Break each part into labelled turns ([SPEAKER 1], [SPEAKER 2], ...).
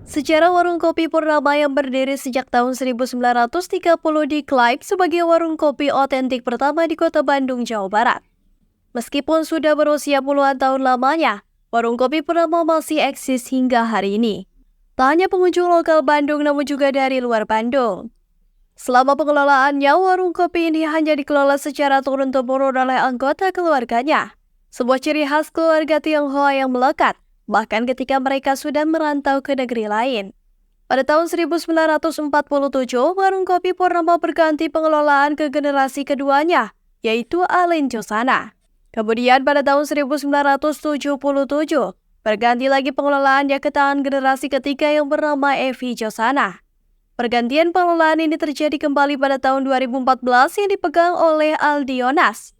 [SPEAKER 1] Sejarah warung kopi Purnama yang berdiri sejak tahun 1930 diklaim sebagai warung kopi otentik pertama di kota Bandung, Jawa Barat. Meskipun sudah berusia puluhan tahun lamanya, warung kopi Purnama masih eksis hingga hari ini. Tak hanya pengunjung lokal Bandung namun juga dari luar Bandung. Selama pengelolaannya, warung kopi ini hanya dikelola secara turun-temurun oleh anggota keluarganya. Sebuah ciri khas keluarga Tionghoa yang melekat, bahkan ketika mereka sudah merantau ke negeri lain. Pada tahun 1947, warung kopi Purnama berganti pengelolaan ke generasi keduanya, yaitu Alin Josana. Kemudian pada tahun 1977, berganti lagi pengelolaannya ke tangan generasi ketiga yang bernama Evi Josana. Pergantian pengelolaan ini terjadi kembali pada tahun 2014 yang dipegang oleh Aldi Yonas.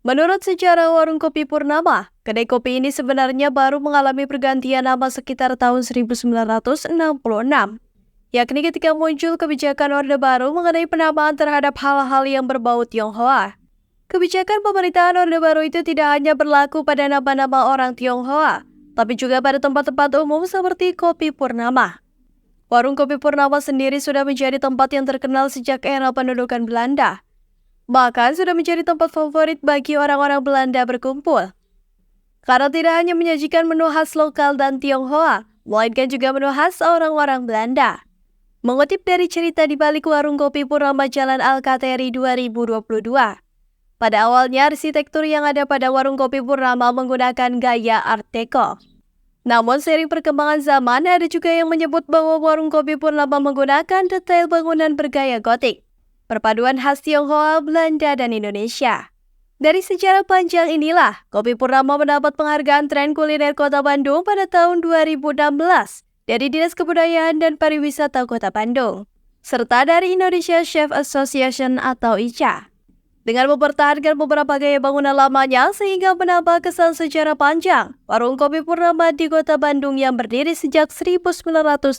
[SPEAKER 1] Menurut sejarah warung kopi Purnama, kedai kopi ini sebenarnya baru mengalami pergantian nama sekitar tahun 1966, yakni ketika muncul kebijakan Orde Baru mengenai penamaan terhadap hal-hal yang berbau Tionghoa. Kebijakan pemerintahan Orde Baru itu tidak hanya berlaku pada nama-nama orang Tionghoa, tapi juga pada tempat-tempat umum seperti Kopi Purnama. Warung kopi Purnama sendiri sudah menjadi tempat yang terkenal sejak era pendudukan Belanda. Bahkan sudah menjadi tempat favorit bagi orang-orang Belanda berkumpul. Karena tidak hanya menyajikan menu khas lokal dan Tionghoa, melainkan juga menu khas orang-orang Belanda. Mengutip dari cerita di balik warung kopi Purnama Jalan Alkatiri 2022. Pada awalnya, arsitektur yang ada pada warung kopi Purnama menggunakan gaya Art Deco. Namun seiring perkembangan zaman, ada juga yang menyebut bahwa warung kopi Purnama menggunakan detail bangunan bergaya gotik. Perpaduan khas Tionghoa, Belanda, dan Indonesia. Dari sejarah panjang inilah, Kopi Purnama mendapat penghargaan tren kuliner Kota Bandung pada tahun 2016 dari Dinas Kebudayaan dan Pariwisata Kota Bandung, serta dari Indonesia Chef Association atau ICA. Dengan mempertahankan beberapa gaya bangunan lamanya sehingga menambah kesan sejarah panjang, warung Kopi Purnama di Kota Bandung yang berdiri sejak 1930.